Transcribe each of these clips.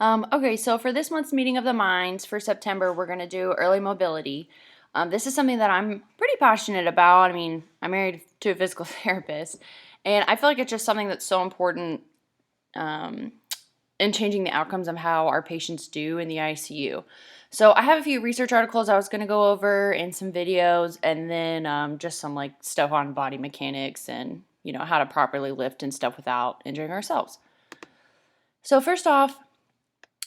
Okay, so for this month's meeting of the minds for September, we're going to do early mobility. This is something that I'm pretty passionate about. I mean, I'm married to a physical therapist, and I feel like it's just something that's so important um, in changing the outcomes of how our patients do in the ICU. So I have a few research articles I was going to go over and some videos, and then just some like stuff on body mechanics and how to properly lift and stuff without injuring ourselves. So first off,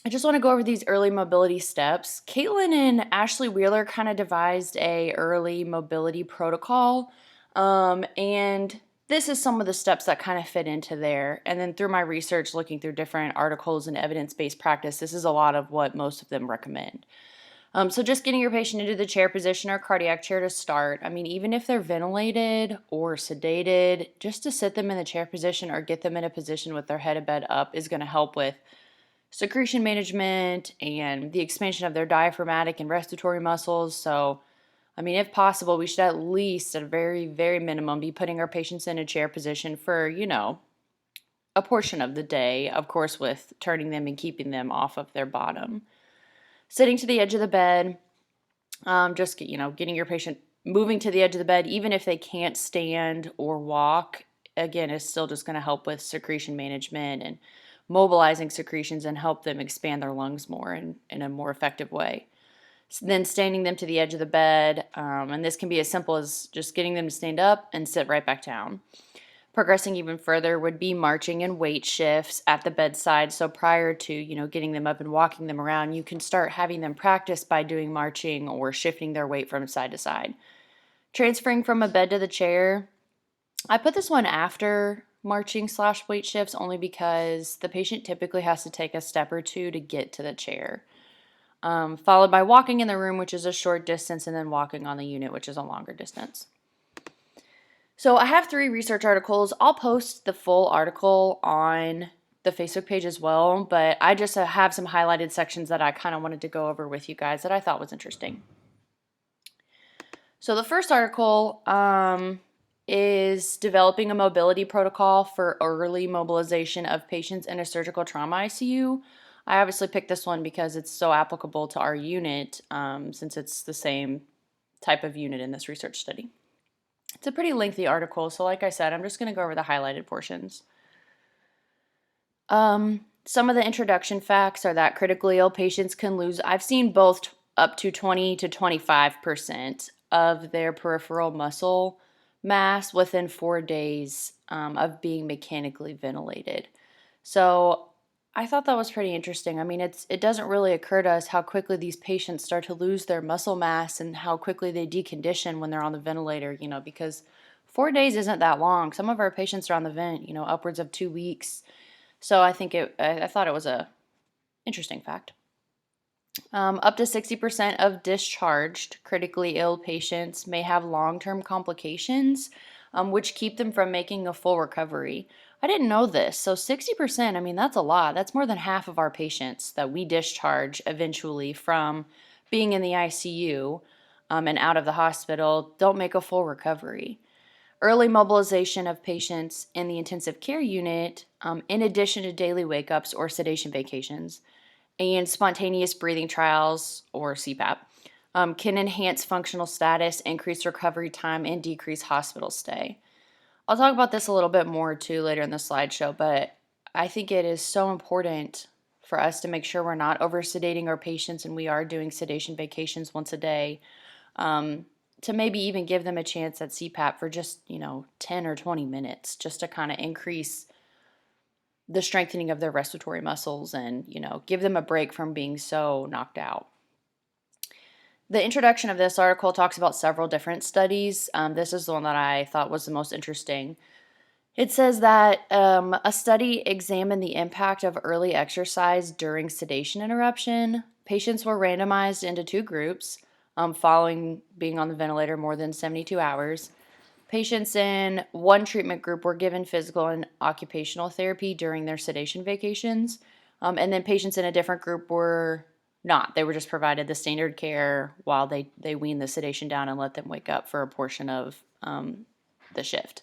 I just want to go over these early mobility steps. Caitlin and Ashley Wheeler kind of devised a early mobility protocol, and this is some of the steps that kind of fit into there. And then through my research, looking through different articles and evidence-based practice, this is a lot of what most of them recommend. So just getting your patient into the chair position or cardiac chair to start. I mean, even if they're ventilated or sedated, just to sit them in the chair position or get them in a position with their head and bed up is going to help with secretion management and the expansion of their diaphragmatic and respiratory muscles. So, I mean, if possible, we should at least, at a very, very minimum, be putting our patients in a chair position for, a portion of the day, of course, with turning them and keeping them off of their bottom. Sitting to the edge of the bed, just, getting your patient moving to the edge of the bed, even if they can't stand or walk, again, is still just going to help with secretion management and mobilizing secretions and help them expand their lungs more in a more effective way. So then standing them to the edge of the bed, and this can be as simple as just getting them to stand up and sit right back down. Progressing even further would be marching and weight shifts at the bedside. So prior to, getting them up and walking them around, you can start having them practice by doing marching or shifting their weight from side to side. Transferring from a bed to the chair, I put this one after marching/weight shifts only because the patient typically has to take a step or two to get to the chair. Followed by walking in the room, which is a short distance, and then walking on the unit, which is a longer distance. So I have 3 research articles. I'll post the full article on the Facebook page as well, but I just have some highlighted sections that I kind of wanted to go over with you guys that I thought was interesting. So the first article is developing a mobility protocol for early mobilization of patients in a surgical trauma ICU. I obviously picked this one because it's so applicable to our unit, since it's the same type of unit in this research study. It's a pretty lengthy article, so like I said, I'm just going to go over the highlighted portions. Some of the introduction facts are that critically ill patients can lose, I've seen both up to 20 to 25% of their peripheral muscle mass within 4 days of being mechanically ventilated. So I thought that was pretty interesting. I mean, it doesn't really occur to us how quickly these patients start to lose their muscle mass and how quickly they decondition when they're on the ventilator, because 4 days isn't that long. Some of our patients are on the vent, upwards of 2 weeks. So I thought it was a interesting fact. Up to 60% of discharged critically ill patients may have long-term complications, which keep them from making a full recovery. I didn't know this. So 60%, I mean, that's a lot. That's more than half of our patients that we discharge eventually from being in the ICU and out of the hospital don't make a full recovery. Early mobilization of patients in the intensive care unit, in addition to daily wake-ups or sedation vacations, and spontaneous breathing trials, or CPAP, can enhance functional status, increase recovery time, and decrease hospital stay. I'll talk about this a little bit more too later in the slideshow, but I think it is so important for us to make sure we're not over sedating our patients and we are doing sedation vacations once a day, to maybe even give them a chance at CPAP for just, 10 or 20 minutes, just to kind of increase the strengthening of their respiratory muscles and, give them a break from being so knocked out. The introduction of this article talks about several different studies. This is the one that I thought was the most interesting. It says that a study examined the impact of early exercise during sedation interruption. Patients were randomized into 2 groups following being on the ventilator more than 72 hours. Patients in one treatment group were given physical and occupational therapy during their sedation vacations, and then patients in a different group were not. They were just provided the standard care while they weaned the sedation down and let them wake up for a portion of the shift.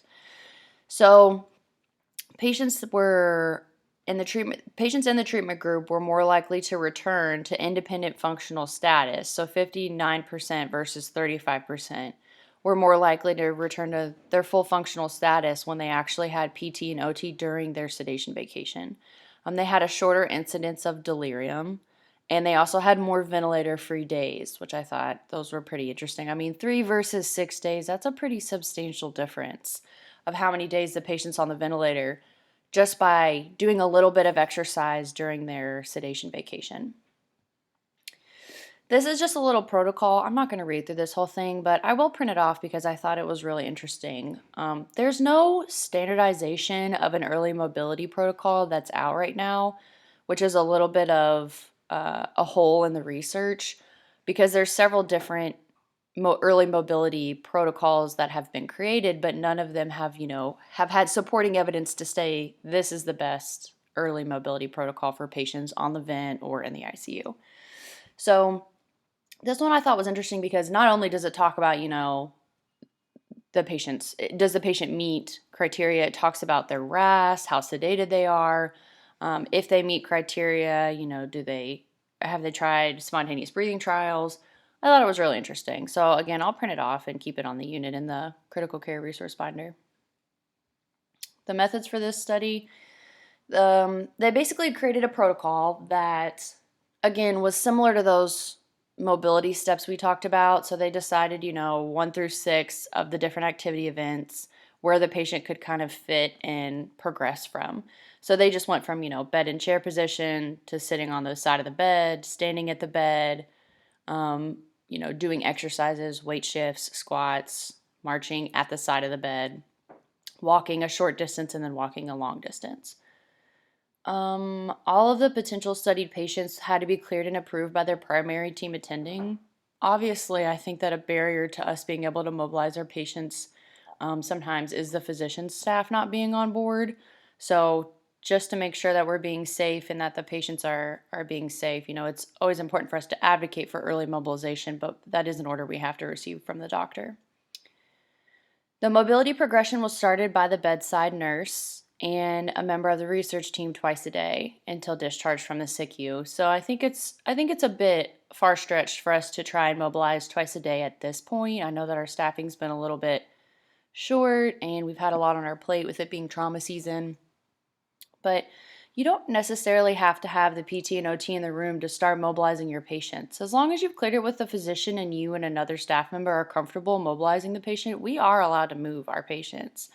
So patients were in the treatment patients in the treatment group were more likely to return to independent functional status. So 59% versus 35% were more likely to return to their full functional status when they actually had PT and OT during their sedation vacation. They had a shorter incidence of delirium, and they also had more ventilator-free days, which I thought those were pretty interesting. I mean, 3 versus 6 days, that's a pretty substantial difference of how many days the patient's on the ventilator just by doing a little bit of exercise during their sedation vacation. This is just a little protocol. I'm not going to read through this whole thing, but I will print it off because I thought it was really interesting. There's no standardization of an early mobility protocol that's out right now, which is a little bit of a hole in the research because there's several different early mobility protocols that have been created, but none of them have, have had supporting evidence to say this is the best early mobility protocol for patients on the vent or in the ICU. So this one I thought was interesting because not only does it talk about, does the patient meet criteria? It talks about their RASS, how sedated they are, if they meet criteria, have they tried spontaneous breathing trials? I thought it was really interesting. So again, I'll print it off and keep it on the unit in the critical care resource binder. The methods for this study, they basically created a protocol that, again, was similar to those mobility steps we talked about. So they decided, 1 through 6 of the different activity events where the patient could kind of fit and progress from. So they just went from, bed and chair position to sitting on the side of the bed, standing at the bed, doing exercises, weight shifts, squats, marching at the side of the bed, walking a short distance, and then walking a long distance. All of the potential studied patients had to be cleared and approved by their primary team attending. Obviously, I think that a barrier to us being able to mobilize our patients sometimes is the physician staff not being on board. So just to make sure that we're being safe and that the patients are being safe, it's always important for us to advocate for early mobilization, but that is an order we have to receive from the doctor. The mobility progression was started by the bedside nurse and a member of the research team twice a day until discharge from the SICU. So I think it's a bit far-stretched for us to try and mobilize twice a day at this point. I know that our staffing's been a little bit short and we've had a lot on our plate with it being trauma season. But you don't necessarily have to have the PT and OT in the room to start mobilizing your patients. As long as you've cleared it with the physician and you and another staff member are comfortable mobilizing the patient, we are allowed to move our patients.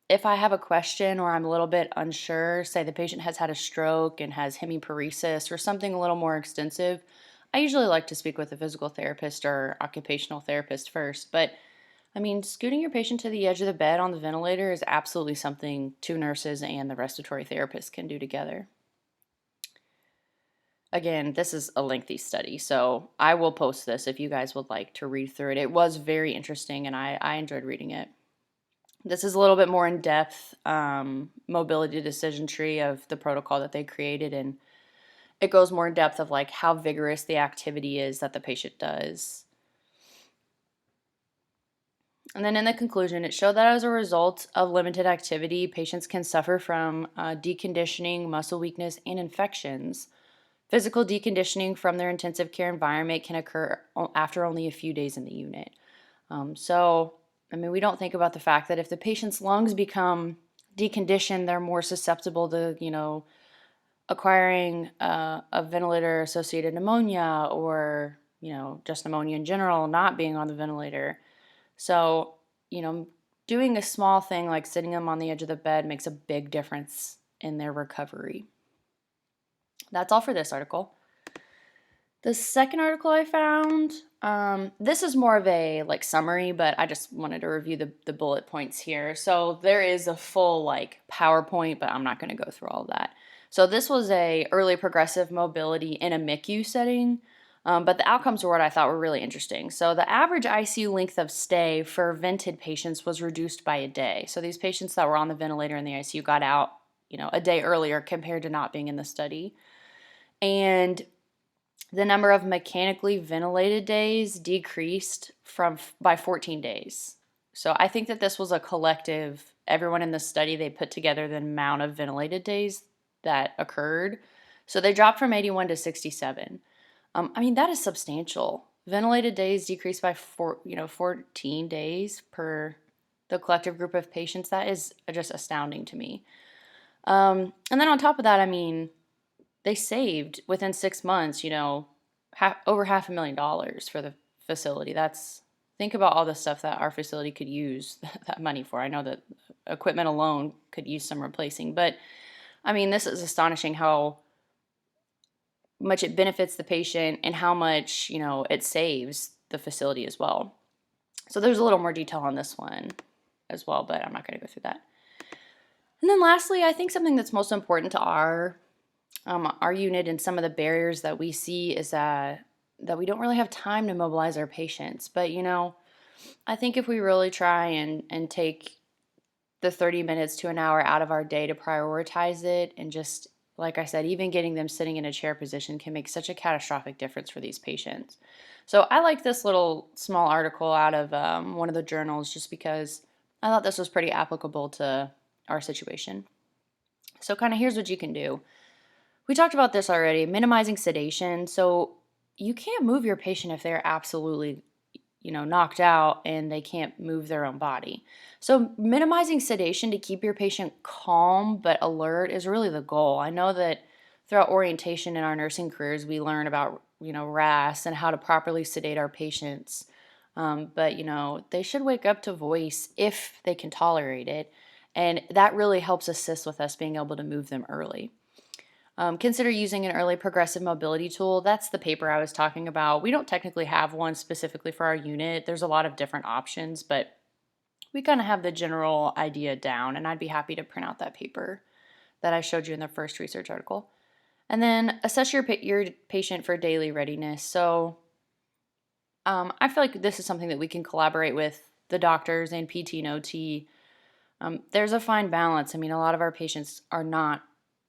If I have a question or I'm a little bit unsure, say the patient has had a stroke and has hemiparesis or something a little more extensive, I usually like to speak with a physical therapist or occupational therapist first. But scooting your patient to the edge of the bed on the ventilator is absolutely something 2 nurses and the respiratory therapist can do together. Again, this is a lengthy study, so I will post this if you guys would like to read through it. It was very interesting, and I enjoyed reading it. This is a little bit more in-depth mobility decision tree of the protocol that they created, and it goes more in depth of like how vigorous the activity is that the patient does. And then in the conclusion, it showed that as a result of limited activity, patients can suffer from deconditioning, muscle weakness, and infections. Physical deconditioning from their intensive care environment can occur after only a few days in the unit. We don't think about the fact that if the patient's lungs become deconditioned, they're more susceptible to, acquiring a ventilator-associated pneumonia or, just pneumonia in general, not being on the ventilator. So, doing a small thing like sitting them on the edge of the bed makes a big difference in their recovery. That's all for this article. The second article I found, this is more of a summary, but I just wanted to review the bullet points here. So there is a full PowerPoint, but I'm not going to go through all of that. So this was a early progressive mobility in a MICU setting. But the outcomes were what I thought were really interesting. So the average ICU length of stay for vented patients was reduced by a day. So these patients that were on the ventilator in the ICU got out, a day earlier compared to not being in the study. And the number of mechanically ventilated days decreased by 14 days. So I think that this was a collective, everyone in the study, they put together the amount of ventilated days that occurred. So they dropped from 81 to 67. I mean, that is substantial. Ventilated days decreased by 14 days per the collective group of patients. That is just astounding to me. And then on top of that, I mean, they saved within 6 months, over $500,000 for the facility. Think about all the stuff that our facility could use that money for. I know that equipment alone could use some replacing, but I mean, this is astonishing how much it benefits the patient and how much, it saves the facility as well. So there's a little more detail on this one as well, but I'm not going to go through that. And then lastly, I think something that's most important to our unit and some of the barriers that we see is that we don't really have time to mobilize our patients. But I think if we really try and take the 30 minutes to an hour out of our day to prioritize it, and just like I said, even getting them sitting in a chair position can make such a catastrophic difference for these patients. So I like this little small article out of one of the journals just because I thought this was pretty applicable to our situation. So kind of here's what you can do. We talked about this already, minimizing sedation. So you can't move your patient if they're absolutely, knocked out and they can't move their own body. So minimizing sedation to keep your patient calm but alert is really the goal. I know that throughout orientation in our nursing careers, we learn about, RASS and how to properly sedate our patients. But, they should wake up to voice if they can tolerate it. And that really helps assist with us being able to move them early. Consider using an early progressive mobility tool. That's the paper I was talking about. We don't technically have one specifically for our unit. There's a lot of different options, but we kind of have the general idea down, and I'd be happy to print out that paper that I showed you in the first research article. And then assess your patient for daily readiness. So I feel like this is something that we can collaborate with the doctors and PT and OT. There's a fine balance. I mean, a lot of our patients are not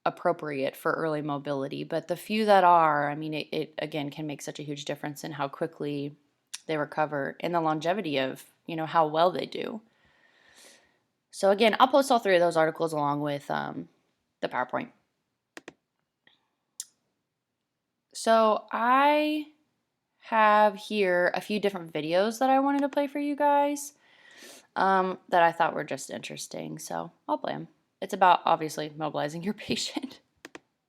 appropriate for early mobility, but the few that are, I mean, it again can make such a huge difference in how quickly they recover and the longevity of, how well they do. So again, I'll post all three of those articles along with the PowerPoint. So I have here a few different videos that I wanted to play for you guys that I thought were just interesting. So I'll play them. It's about, obviously, mobilizing your patient.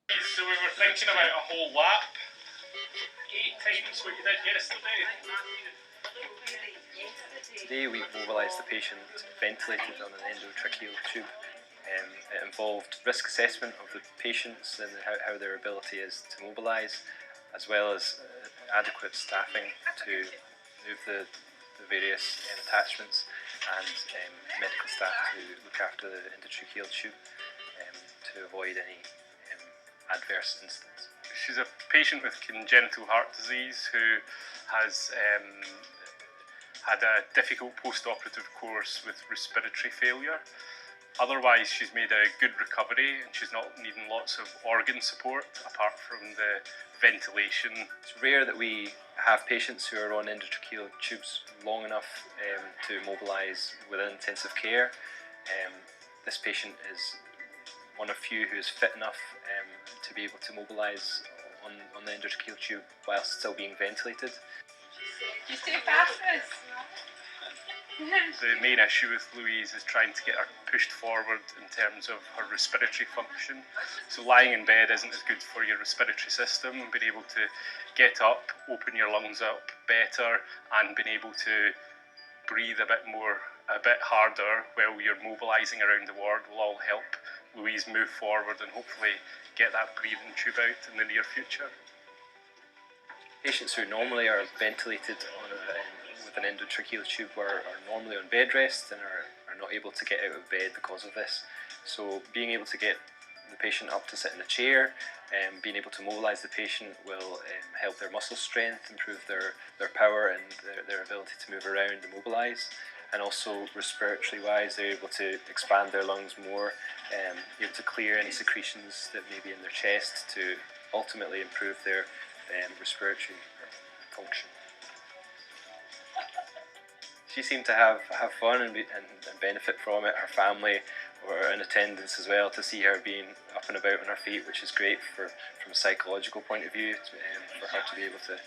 So we were thinking about a whole lap. 8 times what you did yesterday. Today we mobilised the patient ventilated on an endotracheal tube. It involved risk assessment of the patients and how their ability is to mobilise, as well as adequate staffing to move the various attachments, and medical staff to look after the endotracheal tube to avoid any adverse incidents. She's a patient with congenital heart disease who has had a difficult post-operative course with respiratory failure. Otherwise, she's made a good recovery and she's not needing lots of organ support apart from the ventilation. It's rare that we have patients who are on endotracheal tubes long enough to mobilise within intensive care. This patient is one of few who is fit enough to be able to mobilise on the endotracheal tube whilst still being ventilated. You stay fastest. The main issue with Louise is trying to get her pushed forward in terms of her respiratory function. So lying in bed isn't as good for your respiratory system. Being able to get up, open your lungs up better, and being able to breathe a bit harder while you're mobilising around the ward will all help Louise move forward and hopefully get that breathing tube out in the near future. Patients who normally are ventilated with an endotracheal tube are normally on bed rest and are not able to get out of bed because of this. So being able to get the patient up to sit in a chair and being able to mobilise the patient will help their muscle strength, improve their power and their ability to move around and mobilise. And also respiratory wise, they're able to expand their lungs more, be able to clear any secretions that may be in their chest to ultimately improve their respiratory function. she seemed to have fun and benefit from it. Her family were in attendance as well to see her being up and about on her feet, which is great from a psychological point of view, for her to be able to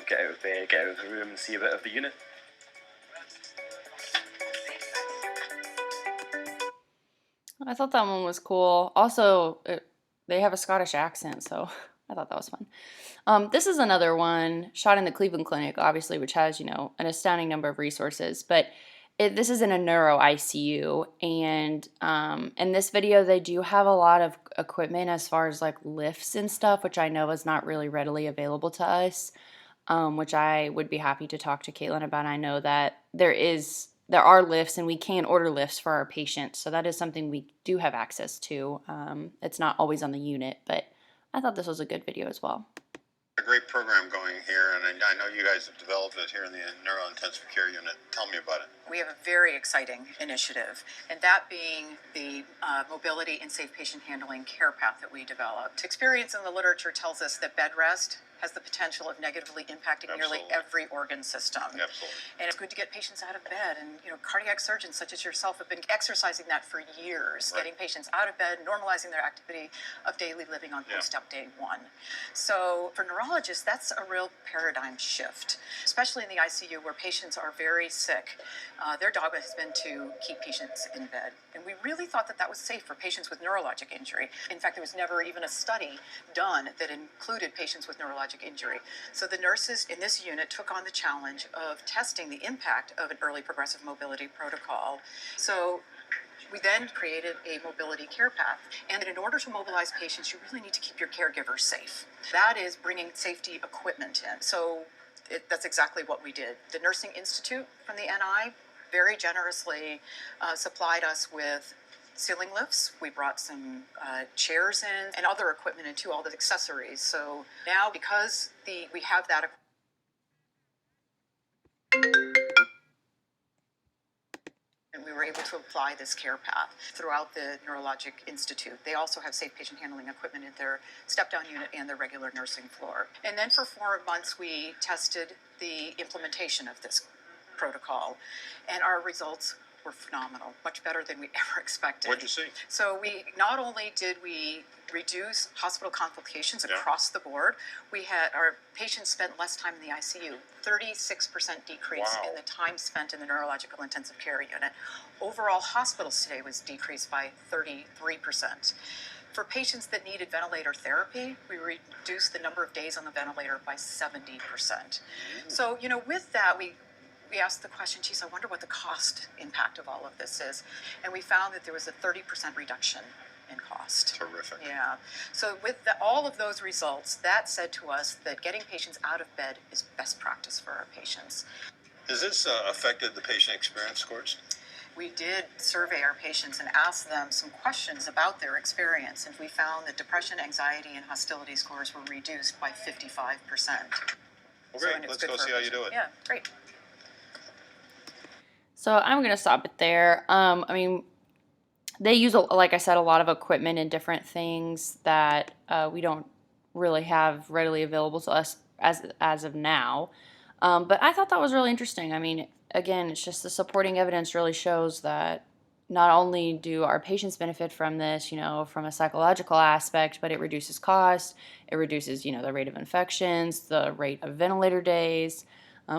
get out of bed, get out of the room and see a bit of the unit. I thought that one was cool. Also, they have a Scottish accent, so I thought that was fun. This is another one shot in the Cleveland Clinic, obviously, which has, you know, an astounding number of resources. But this is in a neuro ICU, and in this video, they do have a lot of equipment as far as like lifts and stuff, which I know is not really readily available to us, which I would be happy to talk to Caitlin about. I know that there are lifts, and we can order lifts for our patients, so that is something we do have access to. It's not always on the unit, but I thought this was a good video as well. A great program going here, and I know you guys have developed it here in the Neurointensive Care Unit. Tell me about it. We have a very exciting initiative, and that being the mobility and safe patient handling care path that we developed. Experience in the literature tells us that bed rest has the potential of negatively impacting nearly every organ system. Absolutely. And it's good to get patients out of bed. And, you know, cardiac surgeons such as yourself have been exercising that for years, getting patients out of bed, normalizing their activity of daily living on post-op day one. So for neurologists, that's a real paradigm shift, especially in the ICU where patients are very sick. Their dogma has been to keep patients in bed. And we really thought that that was safe for patients with neurologic injury. In fact, there was never even a study done that included patients with neurologic injury. So the nurses in this unit took on the challenge of testing the impact of an early progressive mobility protocol. So we then created a mobility care path. And in order to mobilize patients, you really need to keep your caregivers safe. That is bringing safety equipment in. So that's exactly what we did. The Nursing Institute from the NI very generously supplied us with ceiling lifts. We brought some chairs in and other equipment and all the accessories. So now, because we have that, and we were able to apply this care path throughout the Neurologic Institute. They also have safe patient handling equipment in their step-down unit and their regular nursing floor. And then for 4 months, we tested the implementation of this protocol, and our results were phenomenal, much better than we ever expected. What'd you see? So not only did we reduce hospital complications across the board, we had our patients spent less time in the ICU, 36% decrease in the time spent in the neurological intensive care unit. Overall hospital stay was decreased by 33%. For patients that needed ventilator therapy, we reduced the number of days on the ventilator by 70%. So, you know, with that, we asked the question, geez, I wonder what the cost impact of all of this is. And we found that there was a 30% reduction in cost. Terrific. Yeah. So with all of those results, that said to us that getting patients out of bed is best practice for our patients. Has this affected the patient experience scores? We did survey our patients and ask them some questions about their experience, and we found that depression, anxiety, and hostility scores were reduced by 55%. Well, great. Let's go see how you do it. Yeah, great. So I'm going to stop it there. I mean, they use, like I said, a lot of equipment and different things that we don't really have readily available to us as of now. But I thought that was really interesting. I mean, again, it's just the supporting evidence really shows that not only do our patients benefit from this, you know, from a psychological aspect, but it reduces cost, it reduces, you know, the rate of infections, the rate of ventilator days.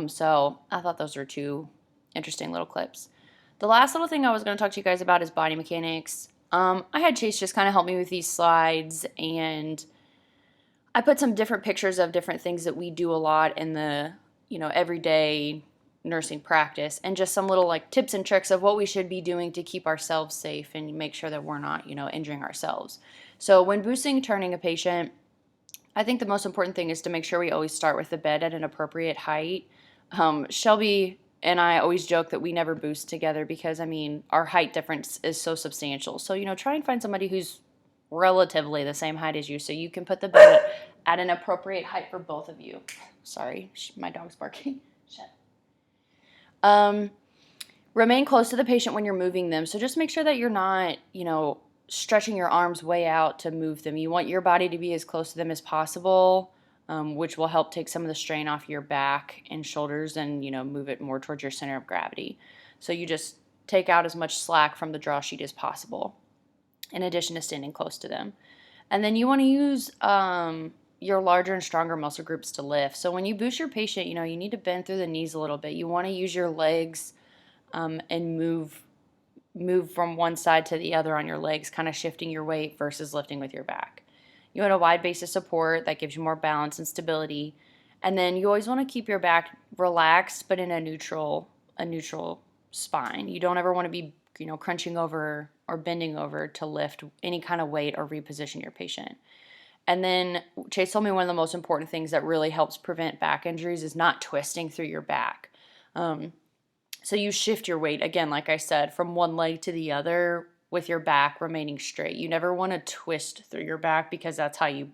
So I thought those were two interesting little clips. The last little thing I was going to talk to you guys about is body mechanics. I had Chase just kind of help me with these slides, and I put some different pictures of different things that we do a lot in the, you know, everyday nursing practice, and just some little like tips and tricks of what we should be doing to keep ourselves safe and make sure that we're not, you know, injuring ourselves. So when boosting turning a patient, I think the most important thing is to make sure we always start with the bed at an appropriate height. Shelby and I always joke that we never boost together because, I mean, our height difference is so substantial. So, you know, try and find somebody who's relatively the same height as you so you can put the bed at an appropriate height for both of you. Sorry, my dog's barking. Shut. Remain close to the patient when you're moving them. So just make sure that you're not, you know, stretching your arms way out to move them. You want your body to be as close to them as possible. which will help take some of the strain off your back and shoulders and, move it more towards your center of gravity. So you just take out as much slack from the draw sheet as possible, in addition to standing close to them. And then you want to use your larger and stronger muscle groups to lift. So when you boost your patient, you need to bend through the knees a little bit. You want to use your legs and move from one side to the other on your legs, kind of shifting your weight versus lifting with your back. You want a wide base of support that gives you more balance and stability. And then you always want to keep your back relaxed, but in a neutral spine. You don't ever want to be, crunching over or bending over to lift any kind of weight or reposition your patient. And then Chase told me one of the most important things that really helps prevent back injuries is not twisting through your back. So you shift your weight, again, like I said, from one leg to the other with your back remaining straight. You never want to twist through your back because that's how you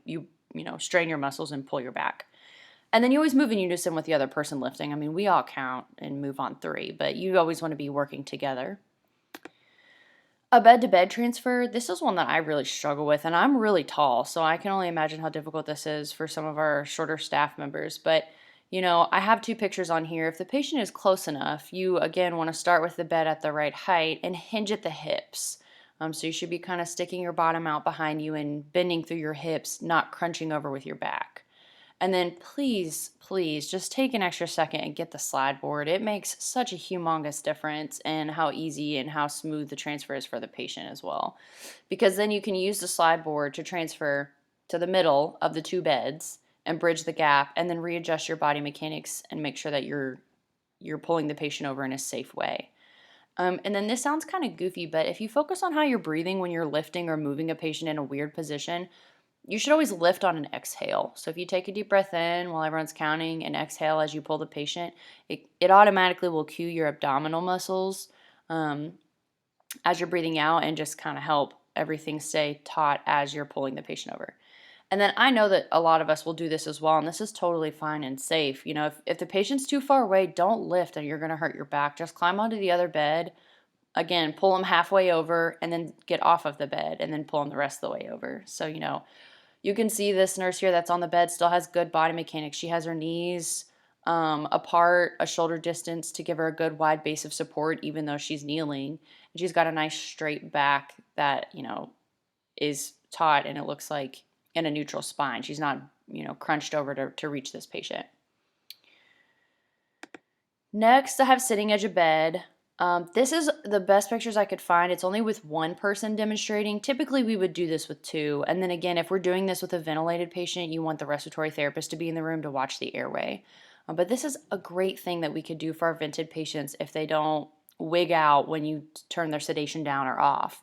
strain your muscles and pull your back. And then you always move in unison with the other person lifting. I mean, we all count and move on 3, but you always want to be working together. A bed-to-bed transfer, this is one that I really struggle with, and I'm really tall, so I can only imagine how difficult this is for some of our shorter staff members. But, I have 2 pictures on here. If the patient is close enough, you, again, want to start with the bed at the right height and hinge at the hips. So you should be kind of sticking your bottom out behind you and bending through your hips, not crunching over with your back. And then please, just take an extra second and get the slide board. It makes such a humongous difference in how easy and how smooth the transfer is for the patient as well. Because then you can use the slide board to transfer to the middle of the 2 beds and bridge the gap, and then readjust your body mechanics and make sure that you're pulling the patient over in a safe way. And then this sounds kind of goofy, but if you focus on how you're breathing when you're lifting or moving a patient in a weird position, you should always lift on an exhale. So if you take a deep breath in while everyone's counting and exhale as you pull the patient, it automatically will cue your abdominal muscles as you're breathing out and just kind of help everything stay taut as you're pulling the patient over. And then I know that a lot of us will do this as well, and this is totally fine and safe. If the patient's too far away, don't lift and you're going to hurt your back. Just climb onto the other bed. Again, pull them halfway over and then get off of the bed and then pull them the rest of the way over. So, you can see this nurse here that's on the bed still has good body mechanics. She has her knees apart, a shoulder distance to give her a good wide base of support even though she's kneeling. And she's got a nice straight back that, is taut and it looks like in a neutral spine. She's not, crunched over to reach this patient. Next, I have sitting edge of bed. This is the best pictures I could find. It's only with 1 person demonstrating. Typically, we would do this with 2. And then again, if we're doing this with a ventilated patient, you want the respiratory therapist to be in the room to watch the airway. But this is a great thing that we could do for our vented patients if they don't wig out when you turn their sedation down or off.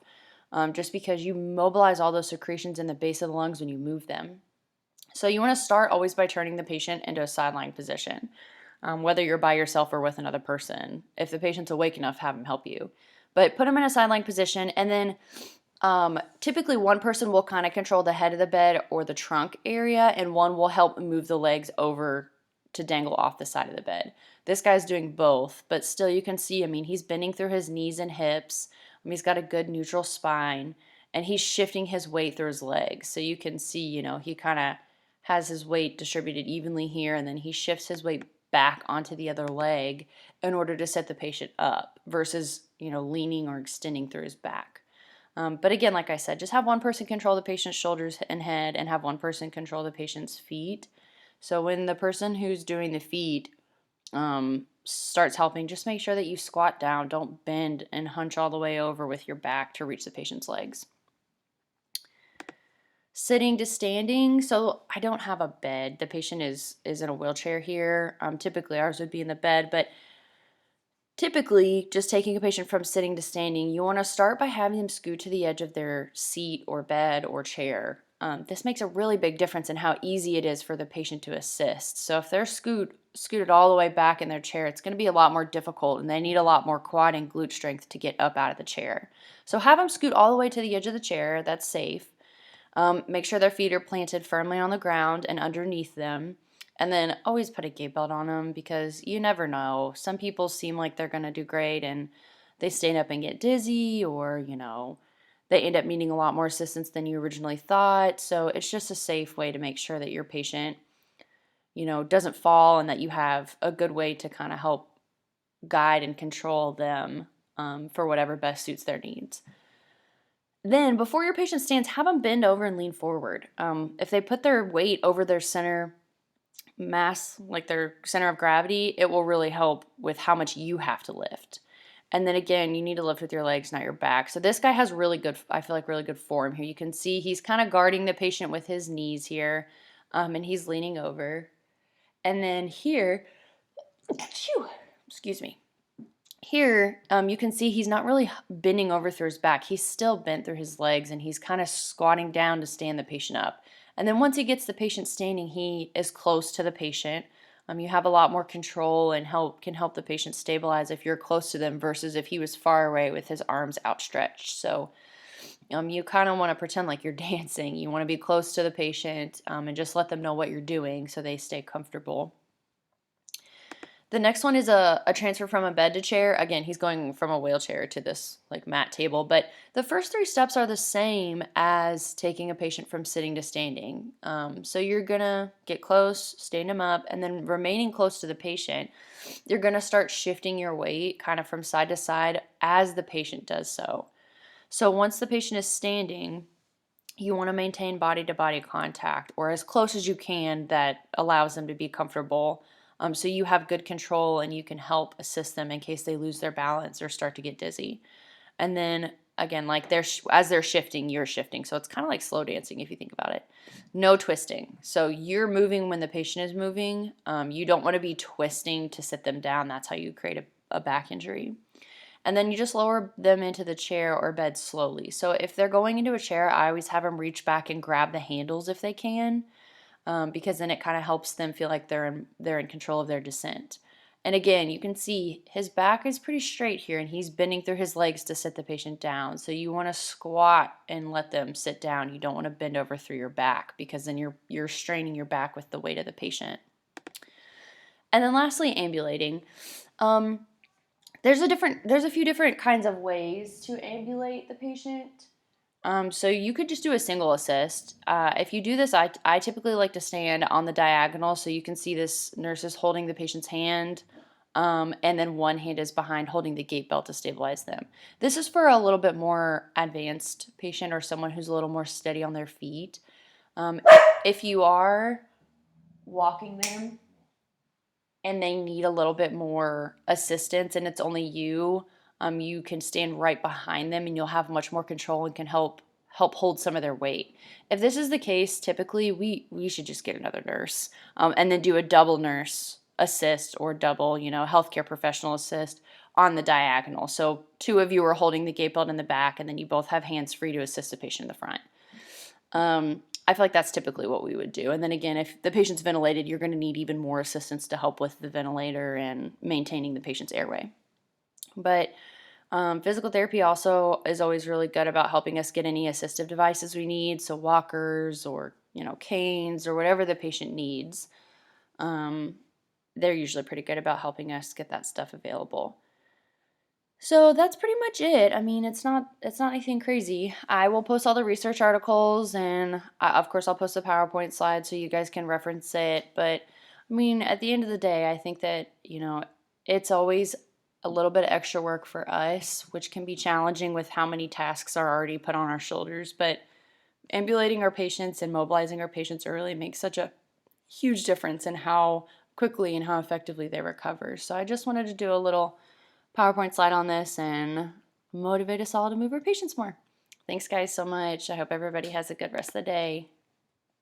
Just because you mobilize all those secretions in the base of the lungs when you move them. So you want to start always by turning the patient into a sideline position. Whether you're by yourself or with another person. If the patient's awake enough, have them help you. But put them in a sideline position, and then typically 1 person will kind of control the head of the bed or the trunk area, and 1 will help move the legs over to dangle off the side of the bed. This guy's doing both, but still you can see, he's bending through his knees and hips. He's got a good neutral spine, and he's shifting his weight through his legs. So you can see, he kind of has his weight distributed evenly here, and then he shifts his weight back onto the other leg in order to set the patient up versus, leaning or extending through his back. But again, like I said, just have 1 person control the patient's shoulders and head and have 1 person control the patient's feet. So when the person who's doing the feet starts helping, just make sure that you squat down. Don't bend and hunch all the way over with your back to reach the patient's legs. Sitting to standing, so I don't have a bed. The patient is in a wheelchair here. Typically ours would be in the bed, but typically just taking a patient from sitting to standing, you want to start by having them scoot to the edge of their seat or bed or chair. This makes a really big difference in how easy it is for the patient to assist. So if they're scooted all the way back in their chair, it's going to be a lot more difficult and they need a lot more quad and glute strength to get up out of the chair. So have them scoot all the way to the edge of the chair. That's safe. Make sure their feet are planted firmly on the ground and underneath them. And then always put a gait belt on them because you never know. Some people seem like they're going to do great and they stand up and get dizzy or, they end up needing a lot more assistance than you originally thought. So it's just a safe way to make sure that your patient doesn't fall, and that you have a good way to kind of help guide and control them for whatever best suits their needs. Then, before your patient stands, have them bend over and lean forward. If they put their weight over their center mass, like their center of gravity, it will really help with how much you have to lift. And then again, you need to lift with your legs, not your back. So this guy has really good, I feel like really good form here. You can see he's kind of guarding the patient with his knees here, and he's leaning over. And then here, excuse me. Here, you can see he's not really bending over through his back. He's still bent through his legs, and he's kind of squatting down to stand the patient up. And then once he gets the patient standing, he is close to the patient. You have a lot more control and can help the patient stabilize if you're close to them versus if he was far away with his arms outstretched. So you kind of want to pretend like you're dancing. You want to be close to the patient and just let them know what you're doing so they stay comfortable. The next one is a transfer from a bed to chair. Again, he's going from a wheelchair to this like mat table, but the first 3 steps are the same as taking a patient from sitting to standing. So you're gonna get close, stand him up, and then remaining close to the patient, you're gonna start shifting your weight kind of from side to side as the patient does so. So once the patient is standing, you want to maintain body-to-body contact, or as close as you can that allows them to be comfortable. So you have good control and you can help assist them in case they lose their balance or start to get dizzy. And then again, like as they're shifting, you're shifting. So it's kind of like slow dancing if you think about it. No twisting. So you're moving when the patient is moving. You don't want to be twisting to sit them down. That's how you create a back injury. And then you just lower them into the chair or bed slowly. So if they're going into a chair, I always have them reach back and grab the handles if they can. Because then it kind of helps them feel like they're in control of their descent. And again, you can see his back is pretty straight here, and he's bending through his legs to sit the patient down. So you want to squat and let them sit down. You don't want to bend over through your back, because then you're straining your back with the weight of the patient. And then lastly, ambulating. There's a few different kinds of ways to ambulate the patient. So you could just do a single assist. If you do this, I typically like to stand on the diagonal, so you can see this nurse is holding the patient's hand, and then one hand is behind holding the gait belt to stabilize them. This is for a little bit more advanced patient or someone who's a little more steady on their feet. If you are walking them and they need a little bit more assistance and it's only you, you can stand right behind them and you'll have much more control and can help hold some of their weight. If this is the case, typically we should just get another nurse and then do a double nurse assist or double, healthcare professional assist on the diagonal. So 2 of you are holding the gait belt in the back, and then you both have hands free to assist the patient in the front. I feel like that's typically what we would do. And then again, if the patient's ventilated, you're going to need even more assistance to help with the ventilator and maintaining the patient's airway. But physical therapy also is always really good about helping us get any assistive devices we need, so walkers or canes or whatever the patient needs. They're usually pretty good about helping us get that stuff available. So that's pretty much it. I mean, it's not anything crazy. I will post all the research articles, and of course I'll post the PowerPoint slides so you guys can reference it. But I mean, at the end of the day, I think that it's always a little bit of extra work for us, which can be challenging with how many tasks are already put on our shoulders. But ambulating our patients and mobilizing our patients early makes such a huge difference in how quickly and how effectively they recover. So I just wanted to do a little PowerPoint slide on this and motivate us all to move our patients more. Thanks guys so much. I hope everybody has a good rest of the day,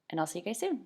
and I'll see you guys soon.